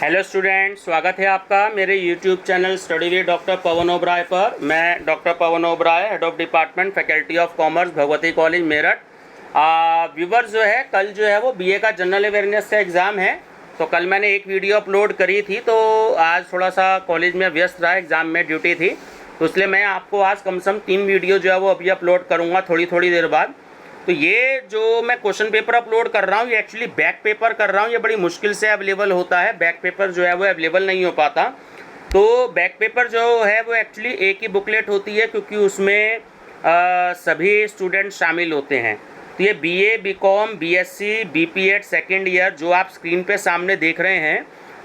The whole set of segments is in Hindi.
हेलो स्टूडेंट, स्वागत है आपका मेरे YouTube channel study with doctor Pawan Oberoi पर। मैं doctor Pawan Oberoi, head of department faculty of commerce, Bhagwati college Meerut. Viewers जो है, कल जो है वो बीए का जनरल अवेयरनेस का एग्ज़ाम है, तो कल मैंने एक वीडियो अपलोड करी थी। तो आज थोड़ा सा कॉलेज में व्यस्त रहा, एग्ज़ाम में ड्यूटी थी, तो इसलिए मैं आपको आज कम से कम 3 वीडियो जो है वो अभी अपलोड करूँगा थोड़ी देर बाद। तो ये जो मैं क्वेश्चन पेपर अपलोड कर रहा हूँ, ये एक्चुअली बैक पेपर कर रहा हूँ। ये बड़ी मुश्किल से अवेलेबल होता है, बैक पेपर जो है वो अवेलेबल नहीं हो पाता। तो बैक पेपर जो है वो एक्चुअली एक ही बुकलेट होती है, क्योंकि उसमें सभी स्टूडेंट शामिल होते हैं। तो ये BA, BCom, BSc, BPEd second year जो आप स्क्रीन पे सामने देख रहे हैं,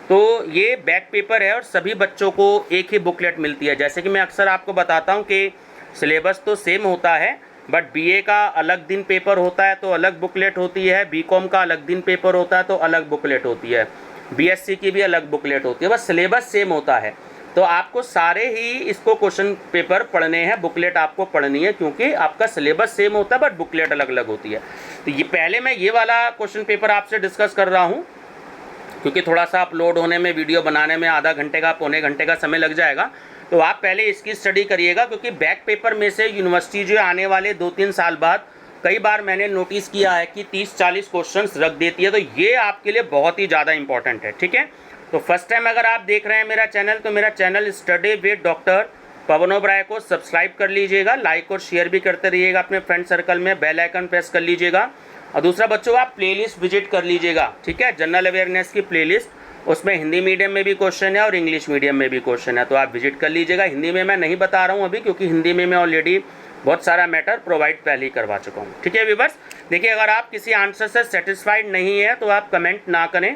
तो ये बैक पेपर है और सभी बच्चों को एक ही बुकलेट मिलती है। जैसे कि मैं अक्सर आपको बताता हूँ कि सिलेबस तो सेम होता है, बट बीए का अलग दिन पेपर होता है तो अलग बुकलेट होती है, बीकॉम का अलग दिन पेपर होता है तो अलग बुकलेट होती है, बीएससी की भी अलग बुकलेट होती है, बस सिलेबस सेम होता है। तो आपको सारे ही इसको क्वेश्चन पेपर पढ़ने हैं, बुकलेट आपको पढ़नी है, क्योंकि आपका सिलेबस सेम होता है बट बुकलेट अलग अलग होती है। तो ये पहले मैं ये वाला क्वेश्चन पेपर आपसे डिस्कस कर रहा हूँ, क्योंकि थोड़ा सा अपलोड होने में, वीडियो बनाने में आधा घंटे का, पौने घंटे का समय लग जाएगा। तो आप पहले इसकी स्टडी करिएगा, क्योंकि बैक पेपर में से यूनिवर्सिटी जो आने वाले 2-3 साल बाद कई बार मैंने नोटिस किया है कि 30-40 क्वेश्चंस रख देती है। तो ये आपके लिए बहुत ही ज़्यादा इंपॉर्टेंट है, ठीक है। तो फर्स्ट टाइम अगर आप देख रहे हैं मेरा चैनल, तो मेरा channel study with doctor Pawan Oberoi को सब्सक्राइब कर लीजिएगा, लाइक और शेयर भी करते रहिएगा अपने फ्रेंड सर्कल में, बेल आइकन प्रेस कर लीजिएगा। और दूसरा बच्चों, आप प्लेलिस्ट विजिट कर लीजिएगा, ठीक है, जनरल अवेयरनेस की प्लेलिस्ट, उसमें हिंदी मीडियम में भी क्वेश्चन है और इंग्लिश मीडियम में भी क्वेश्चन है, तो आप विजिट कर लीजिएगा। हिंदी में मैं नहीं बता रहा हूँ अभी, क्योंकि हिंदी में मैं ऑलरेडी बहुत सारा मैटर प्रोवाइड पहले ही करवा चुका हूँ, ठीक है व्यूअर्स। देखिए, अगर आप किसी आंसर से सेटिस्फाइड नहीं है तो आप कमेंट ना करें।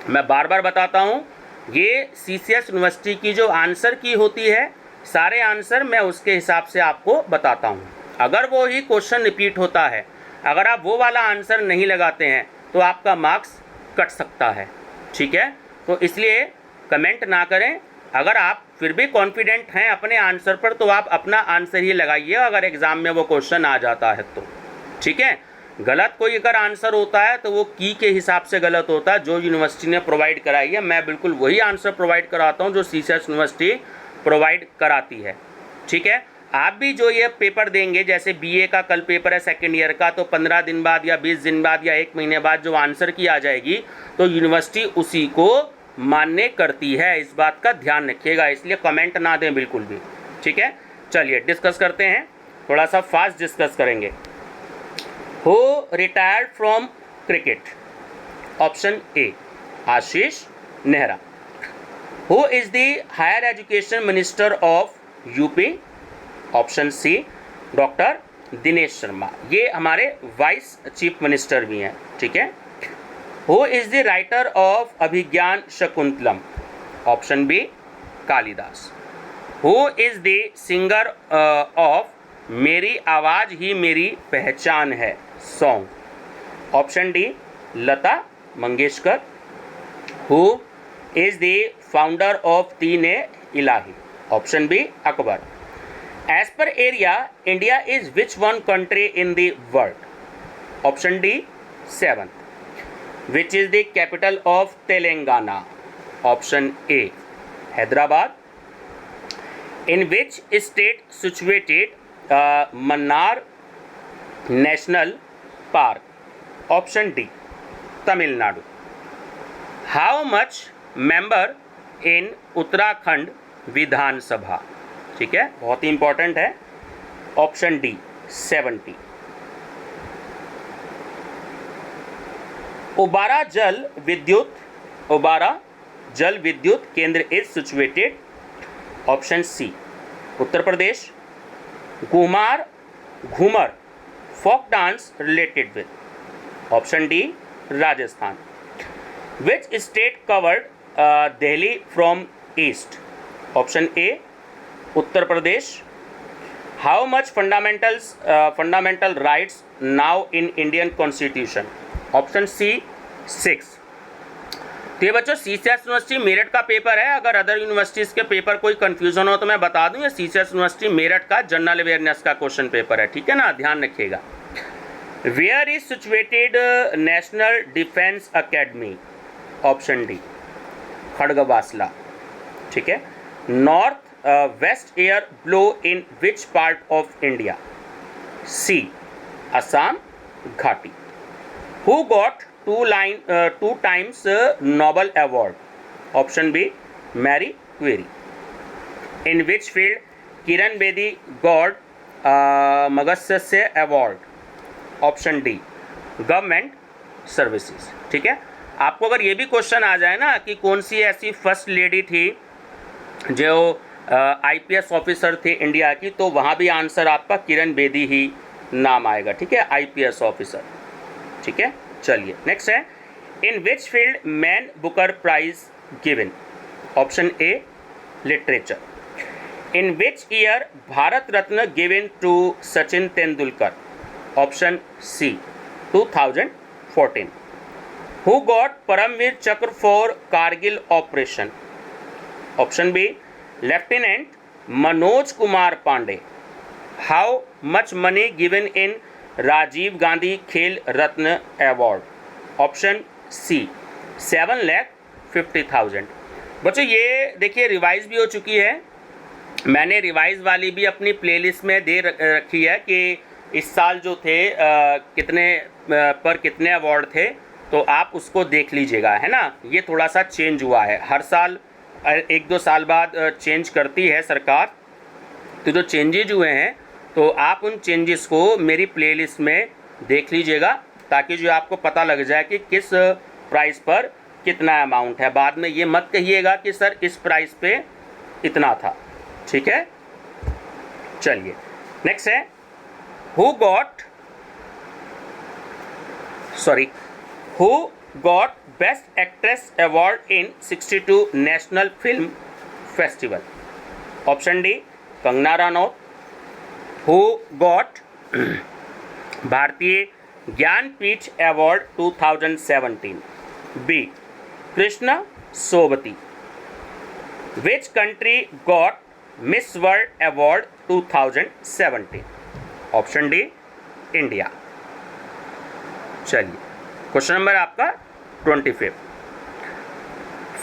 मैं बार बार बताता हूँ, ये सीसीएस यूनिवर्सिटी की जो आंसर की होती है, सारे आंसर मैं उसके हिसाब से आपको बताता हूँ। अगर वो ही क्वेश्चन रिपीट होता है, अगर आप वो वाला आंसर नहीं लगाते हैं तो आपका मार्क्स कट सकता है, ठीक है। तो इसलिए कमेंट ना करें। अगर आप फिर भी कॉन्फिडेंट हैं अपने आंसर पर, तो आप अपना आंसर ही लगाइए अगर एग्ज़ाम में वो क्वेश्चन आ जाता है तो, ठीक है। गलत कोई अगर आंसर होता है तो वो की के हिसाब से गलत होता है, जो यूनिवर्सिटी ने प्रोवाइड कराई है। मैं बिल्कुल वही आंसर प्रोवाइड कराता हूँ जो सीसीएस यूनिवर्सिटी प्रोवाइड कराती है, ठीक है। आप भी जो ये पेपर देंगे, जैसे बीए का कल पेपर है सेकेंड ईयर का, तो 15 दिन बाद या 20 दिन बाद या 1 महीने बाद जो आंसर की आ जाएगी, तो यूनिवर्सिटी उसी को मान्य करती है। इस बात का ध्यान रखिएगा, इसलिए कमेंट ना दें बिल्कुल भी, ठीक है। चलिए डिस्कस करते हैं, थोड़ा सा फास्ट डिस्कस करेंगे। Who retired from cricket? Option A, Ashish Nehra. Who is the higher education minister of UP? Option C, doctor Dinesh Sharma. ये हमारे वाइस चीफ मिनिस्टर भी हैं, ठीक है। Who is the writer of Abhijnana Shakuntalam? Option B, Kalidas. Who is the singer of Meri Awaaz Hi Meri Pehchaan Hai song? Option D, Lata Mangeshkar. Who is the founder of Din i Ilahi? Option B, Akbar. As per area, India is which one country in the world? Option D, 7th. Which is the capital of Telangana? Option A, Hyderabad. In which state situated Mannar National Park? Option D, Tamil Nadu. How much member in Uttarakhand Vidhan Sabha? ठीक है, बहुत ही इंपॉर्टेंट है। Option D, 70। उबारा जल विद्युत केंद्र is situated? Option C, Uttar Pradesh. Ghoomar folk dance related with? Option D, Rajasthan. Which state covered Delhi from east? Option A, Uttar Pradesh. How much fundamental rights now in Indian constitution? Option C, 6। तो ये बच्चों सीसीएस यूनिवर्सिटी मेरठ का पेपर है। अगर अदर यूनिवर्सिटीज़ के पेपर कोई कंफ्यूजन हो तो मैं बता दूं, ये सीसीएस यूनिवर्सिटी मेरठ का जनरल अवेयरनेस का क्वेश्चन पेपर है, ठीक है ना, ध्यान रखिएगा। Where is situated national defence academy? Option D, Khadakwasla, ठीक है। North west air blow in which part of India? C Assam घाटी। Who got two times Nobel award? Option B Marie Curie. In which field Kiran Bedi got Magsaysay award? Option D government services, ठीक है। आपको अगर ये भी क्वेश्चन आ जाए ना कि कौन सी ऐसी फर्स्ट लेडी थी जो आईपीएस ऑफिसर थे इंडिया की, तो वहाँ भी आंसर आपका किरण बेदी ही नाम आएगा, ठीक है, आईपीएस ऑफिसर, ठीक है। चलिए नेक्स्ट है, in which field man Booker prize given? Option A literature. In which year Bharat Ratna given to Sachin Tendulkar? Option C 2014। Who got Paramvir Chakra for Kargil operation? Option B lieutenant Manoj Kumar Pandey. How much money given in Rajiv Gandhi Khel Ratna award? Option C 7,50,000। बच्चों ये देखिए रिवाइज भी हो चुकी है, मैंने रिवाइज वाली भी अपनी प्लेलिस्ट में दे रखी है कि इस साल जो थे कितने पर कितने अवार्ड थे, तो आप उसको देख लीजिएगा, है ना। ये थोड़ा सा चेंज हुआ है, हर साल 1-2 साल बाद चेंज करती है सरकार, तो जो चेंजेज हुए हैं तो आप उन चेंजेस को मेरी प्लेलिस्ट में देख लीजिएगा, ताकि जो आपको पता लग जाए कि किस प्राइस पर कितना अमाउंट है। बाद में ये मत कहिएगा कि सर इस प्राइस पे इतना था, ठीक है। चलिए नेक्स्ट है, who got best actress award in 62 national film festival? Option D Kangana Ranaut. Who got Bharatiya Jnanpith award 2017? B Krishna Sobti. Which country got miss world award 2017? Option D India. चलिए क्वेश्चन नंबर आपका 25,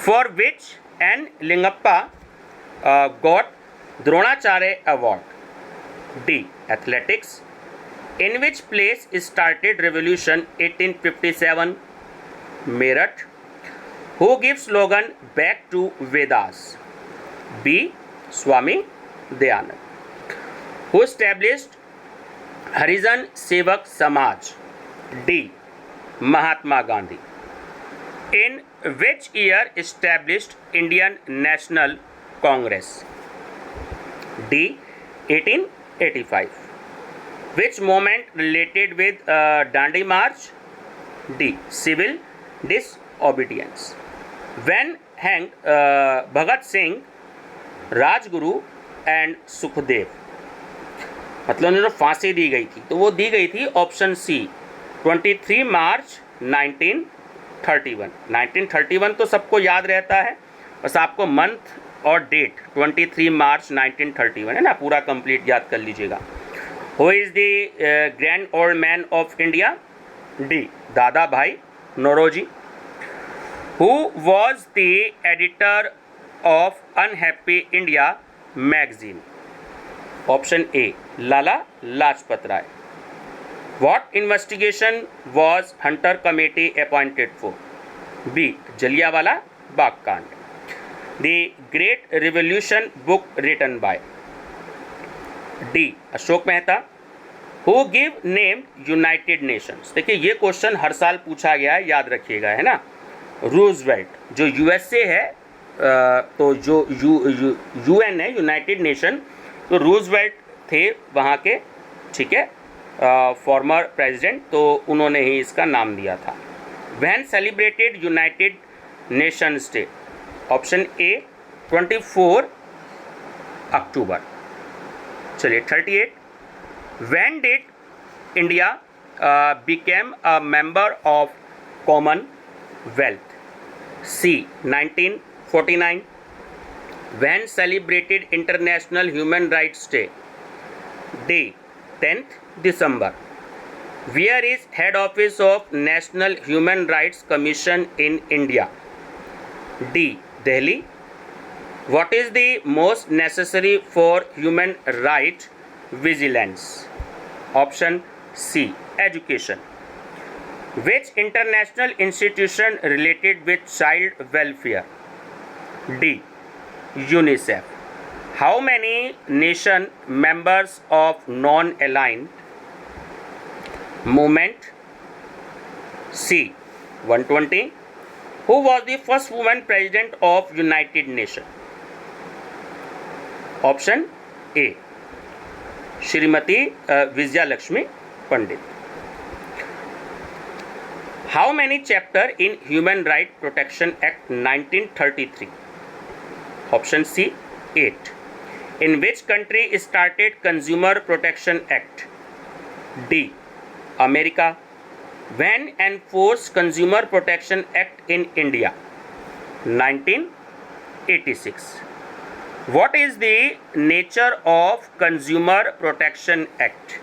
for which N Lingappa got Dronacharya award? D athletics. In which place started revolution 1857? Meerut. Who give slogan back to Vedas? B Swami Dayanand. Who established Harijan Sevak समाज? D Mahatma Gandhi. In which year established Indian National Congress? D 1885। Which movement related with Dandi march? D civil disobedience. When hang Bhagat Singh, Rajguru and Sukhdev? मतलब उन्हें फांसी दी गई थी, तो वो दी गई थी ऑप्शन सी 23 मार्च 1931। 1931 तो सबको याद रहता है, बस आपको मंथ और डेट 23 मार्च 1931 है ना, पूरा कंप्लीट याद कर लीजिएगा। Who is the grand old man of India? D Dadabhai Naoroji. Who was the editor of unhappy India magazine? Option A Lala Lajpat Rai. What investigation was Hunter Committee appointed for? B. Jallianwala Bagh Kand. The Great Revolution book written by? D. Ashok Mehta. Who give name United Nations? देखिए ये क्वेश्चन हर साल पूछा गया है, याद रखिएगा, है ना। रूजवेल्ट जो यूएसए है, तो जो यूएन है यूनाइटेड नेशन, तो रूजवेल्ट थे वहाँ के, ठीक है, फॉर्मर प्रेसिडेंट, तो उन्होंने ही इसका नाम दिया था। When celebrated United Nations day? Option A 24 October. चलिए 38, when did India became a member of commonwealth? C 1949। When celebrated international human rights day? D 10th December. Where is head office of National Human Rights Commission in India? D Delhi. What is the most necessary for human right vigilance? Option C. Education. Which international institution related with child welfare? D. UNICEF. How many nation members of non-aligned movement? C. 120. Who was the first woman president of United Nations? Option A. Shrimati Vijaya Lakshmi Pandit. How many chapters in Human Rights Protection Act 1933? Option C. 8. In which country started Consumer Protection Act? D. America. When enforced Consumer Protection Act in India? 1986. What is the nature of Consumer Protection Act?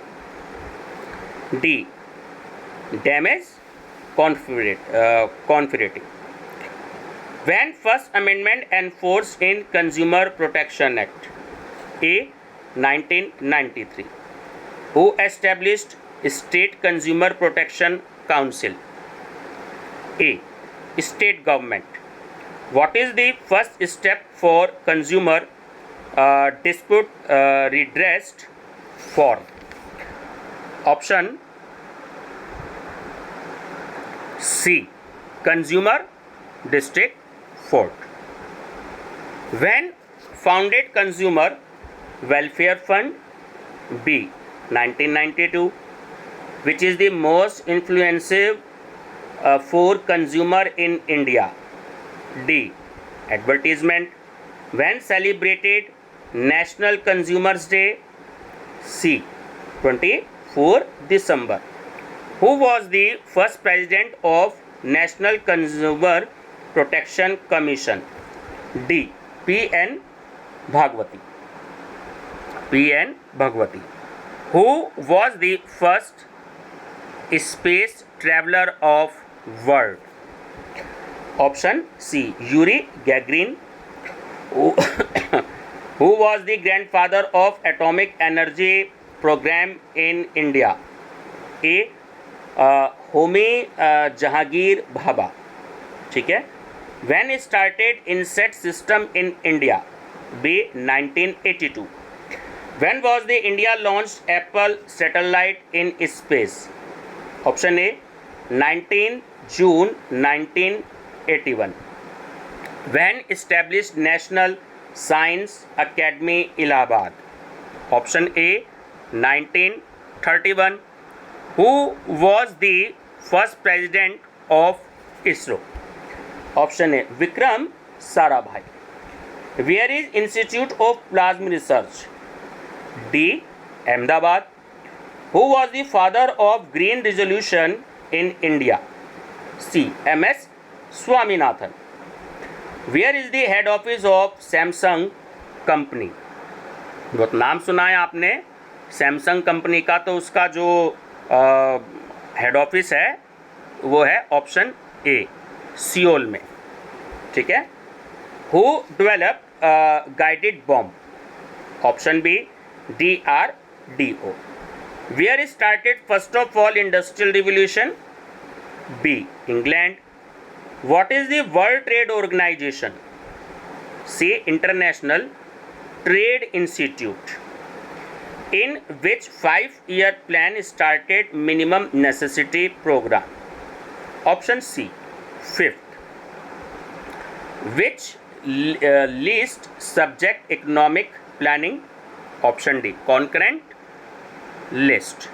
D. Damage confiscating. When First Amendment enforced in Consumer Protection Act? A. 1993. Who established State Consumer Protection Council? A. State government. What is the first step for consumer dispute redressed form? Option C. Consumer District Court. When founded Consumer Welfare Fund? B. 1992. Which is the most influential for consumer in India? D. Advertisement. When celebrated National Consumers Day? C. 24 December. Who was the first president of National Consumer Protection Commission? D. P.N. Bhagwati. P.N. Bhagwati. Who was the first space traveler of world? Option C. Yuri Gagarin. Who was the grandfather of atomic energy program in India? A. Homi Jahangir Bhabha. ठीक है. When started Inset system in India? B. 1982. When was the India launched Apple satellite in space? Option A. 19 June 1981. When established National Science Academy, Allahabad? Option A. 1931. Who was the first president of ISRO? Option A. Vikram Sarabhai. Where is Institute of Plasma Research? D. Ahmedabad. Who was the father of green revolution in India? C. M.S. Swaminathan. Where is the head office of Samsung company? बहुत नाम सुना है आपने सैमसंग कंपनी का, तो उसका जो हेड ऑफिस है वो है ऑप्शन ए, सियोल में. ठीक है. Who develop guided bomb? Option B, DRDO. Where started first of all industrial revolution? B. England. What is the World Trade Organization? C. International Trade Institute. In which 5-year plan started minimum necessity program? Option C. 5th. Which least subject economic planning? Option D. Concurrent list.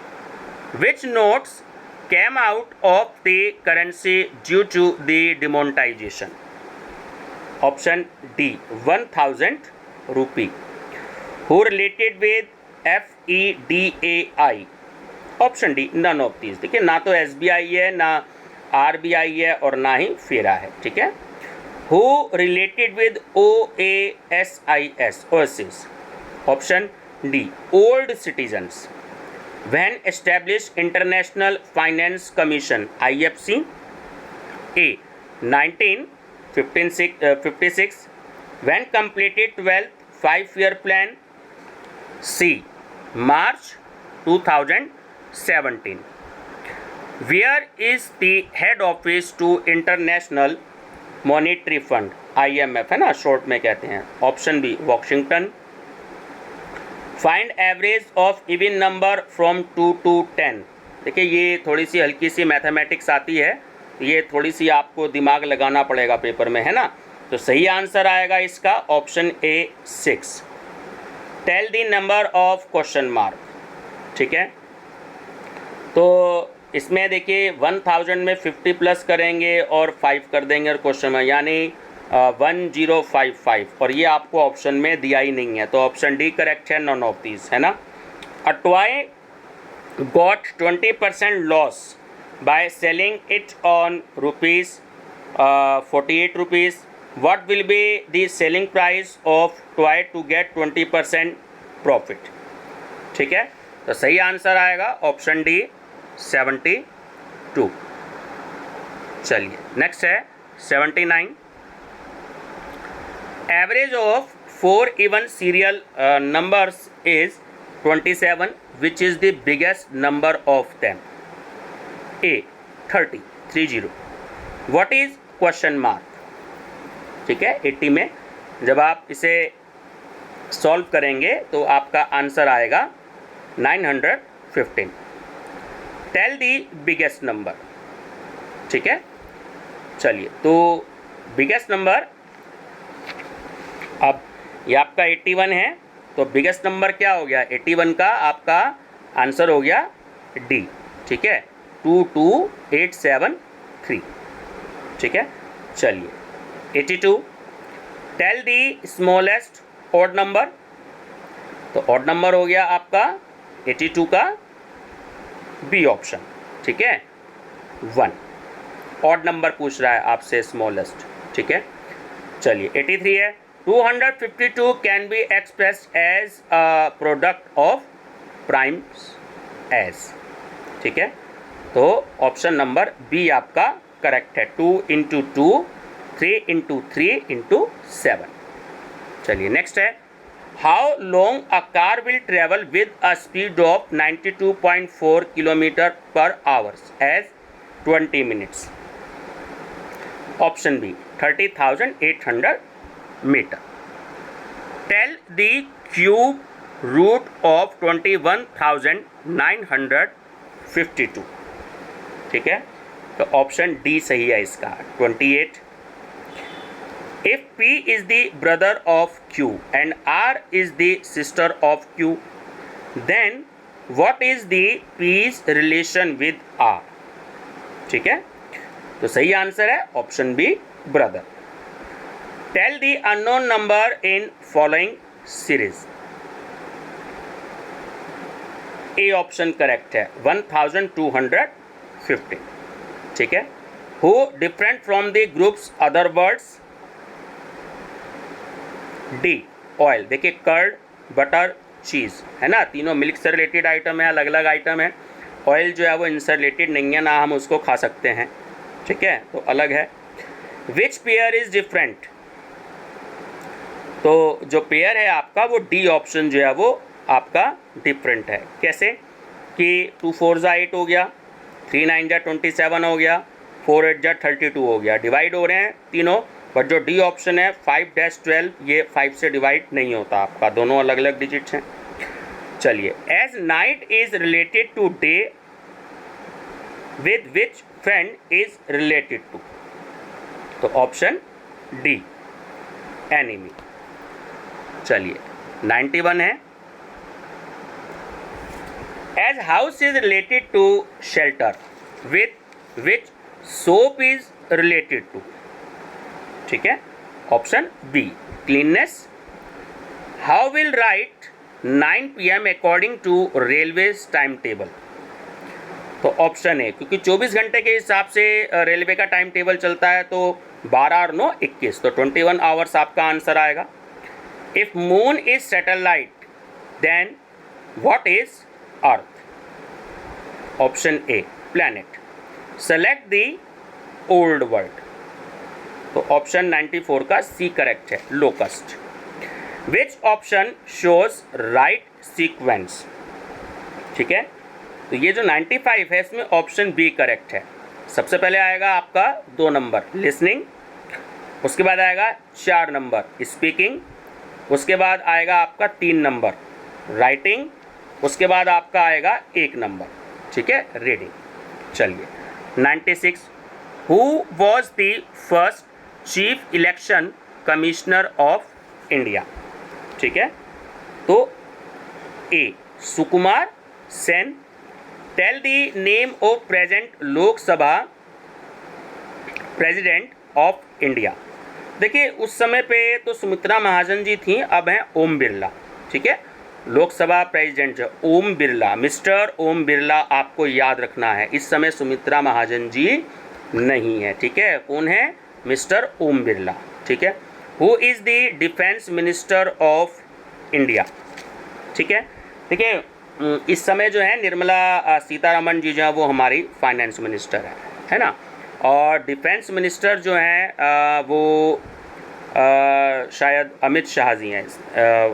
Which notes came out of the currency due to the demonetization? Option D. 1000 rupee. Who related with FEDAI? Option D, none of these. देखिए, ना तो SBI है, ना RBI है, और ना ही फेरा है. ठीक है. Who related with OASIS? Option D, old citizens. When established International Finance Commission, IFC? A. 56 when completed 12th 5-year plan. C. March 2017. Where is the head office to International Monetary Fund? IMF है ना, शॉर्ट में कहते हैं. Option B Washington. Find average of even number from 2 to 10. देखिए ये थोड़ी सी हल्की सी मैथमेटिक्स आती है, ये थोड़ी सी आपको दिमाग लगाना पड़ेगा पेपर में, है ना. तो सही आंसर आएगा इसका option A 6. Tell the number of question mark. ठीक है, तो इसमें देखिए 1000 में 50 प्लस करेंगे और 5 कर देंगे और क्वेश्चन में, यानी 1055, और ये आपको ऑप्शन में दिया ही नहीं है, तो ऑप्शन डी करेक्ट है, नॉन ऑफ दीज, है ना. A toy got 20% loss by selling it on ₹48 rupees. What will be the selling price of toy to get 20% profit. ठीक है, तो सही आंसर आएगा ऑप्शन डी 72. चलिए नेक्स्ट है 79. Average of 4 even serial numbers is 27. Which is the biggest number of them. A 30. What is question mark. ठीक है, 80 में जब आप इसे सॉल्व करेंगे तो आपका आंसर आएगा 915. Tell the biggest number. ठीक है, चलिए तो बिगेस्ट नंबर, अब ये आपका 81 है, तो बिगेस्ट नंबर क्या हो गया, 81 का आपका आंसर हो गया डी. ठीक है, 22873. ठीक है, चलिए 82. Tell the smallest odd number. तो ऑड नंबर हो गया आपका 82 का बी ऑप्शन. ठीक है, 1. ऑड नंबर पूछ रहा है आपसे स्मॉलेस्ट. ठीक है, चलिए 83 है. 252 can be expressed as a product of primes as. ठीक है, तो ऑप्शन नंबर बी आपका करेक्ट है. 2 × 2, 3 × 3 × 7. चलिए नेक्स्ट है. How long a car will travel with a speed of 92.4 km/h as 20 minutes. Option B 30,800 metre. Tell the cube root of 21,952. ठीक है, तो ऑप्शन डी सही है इसका 28. If P is the brother of Q and R is the sister of Q, then what is the P's relation with R? ठीक है, तो सही आंसर है option B brother. Tell the unknown number in following series. A option correct है 1215. ठीक है, who different from the groups other words. D oil. देखिए कर्ड, बटर, चीज़ है ना, तीनों मिल्क से रिलेटेड आइटम है, अलग अलग आइटम है. ऑयल जो है वो इनसे रिलेटेड नहीं है, ना हम उसको खा सकते हैं. ठीक है, तो अलग है. Which pair is different. तो जो पेयर है आपका वो डी ऑप्शन जो है वो आपका डिफरेंट है. कैसे कि 2 4 8 हो गया, 3 9 27 हो गया, 4 8 32 हो गया. डिवाइड हो रहे हैं तीनों, बट जो डी ऑप्शन है 5-12 ये 5 से डिवाइड नहीं होता आपका, दोनों अलग अलग डिजिट्स हैं. चलिए, as night is related to day with which friend is related to. तो ऑप्शन डी एनिमी. चलिए 91 है. As house is related to shelter with which soap is related to. ठीक है, option B cleanness. How will write 9 PM according to railways time table. तो ऑप्शन ए, क्योंकि 24 घंटे के हिसाब से रेलवे का टाइम टेबल चलता है, तो 12 और 9 21, तो 21 आवर्स आपका आंसर आएगा. If moon is satellite then what is earth. Option A planet. Select the old word. तो ऑप्शन 94 का सी करेक्ट है, locust. Which option shows right sequence, ठीक है। तो ये जो 95 है इसमें ऑप्शन बी करेक्ट है। सबसे पहले आएगा आपका 2 नंबर लिसनिंग, उसके बाद आएगा 4 नंबर स्पीकिंग, उसके बाद आएगा आपका 3 नंबर राइटिंग, उसके बाद आपका आएगा 1 नंबर, ठीक है, रीडिंग। चलिए 96, who was the first chief election commissioner of India, ठीक है। तो A Sukumar Sen. Tell the name of present Lok Sabha president of India. देखिए उस समय पे तो सुमित्रा महाजन जी थी, अब हैं ओम बिरला, ठीक है। लोकसभा प्रेसिडेंट जो ओम बिरला, मिस्टर ओम बिरला आपको याद रखना है। इस समय सुमित्रा महाजन जी नहीं है, ठीक है। कौन है? मिस्टर ओम बिरला, ठीक है। Who is the defence minister of India, ठीक है। देखिए इस समय जो है निर्मला सीतारमण जी जो है वो हमारी फाइनेंस मिनिस्टर है ना। और डिफेंस मिनिस्टर जो हैं वो शायद अमित शाह जी हैं,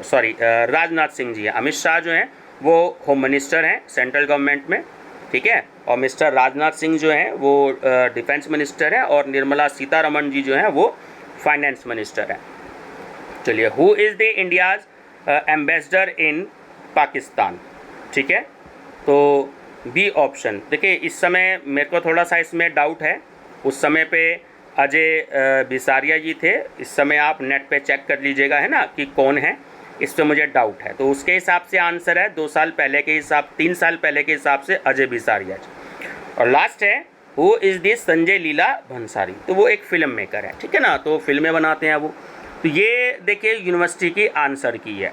सॉरी राजनाथ सिंह जी हैं। अमित शाह जो हैं वो होम मिनिस्टर हैं सेंट्रल गवर्नमेंट में, ठीक है। और मिस्टर राजनाथ सिंह जो हैं वो डिफेंस मिनिस्टर हैं, और निर्मला सीतारमण जी जो हैं वो फाइनेंस मिनिस्टर हैं। चलिए, who is the India's ambassador इन पाकिस्तान, ठीक है। तो बी ऑप्शन। देखिए इस समय मेरे को थोड़ा सा इसमें डाउट है, उस समय पे अजय बिसारिया जी थे। इस समय आप नेट पे चेक कर लीजिएगा, है ना, कि कौन है, इस पर मुझे डाउट है। तो उसके हिसाब से आंसर है 2 साल पहले के हिसाब, 3 साल पहले के हिसाब से अजय बिसारिया जी। और लास्ट है who is this Sanjay Leela भंसारी। तो वो एक फिल्म मेकर है, ठीक है ना, तो फिल्में बनाते हैं वो। तो ये देखिए यूनिवर्सिटी की आंसर की है।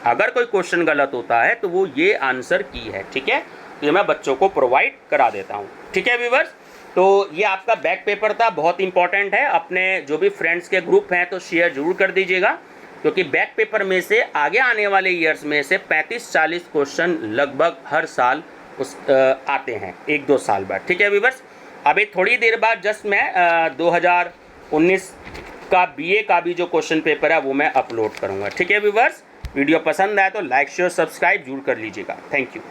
अगर कोई क्वेश्चन गलत होता है तो वो ये आंसर की है, ठीक है। तो ये मैं बच्चों को प्रोवाइड करा देता हूँ, ठीक है व्यूअर्स। तो ये आपका बैक पेपर था, बहुत इंपॉर्टेंट है। अपने जो भी फ्रेंड्स के ग्रुप हैं तो शेयर जरूर कर दीजिएगा, क्योंकि बैक पेपर में से आगे आने वाले ईयर्स में से 35-40 क्वेश्चन लगभग हर साल आते हैं 1-2 साल बाद, ठीक है व्यूअर्स। अभी थोड़ी देर बाद जस्ट मैं 2019 का BA का भी जो क्वेश्चन पेपर है वो मैं अपलोड करूँगा, ठीक है व्यूअर्स। वीडियो पसंद आए तो लाइक शेयर सब्सक्राइब जरूर कर लीजिएगा। Thank you.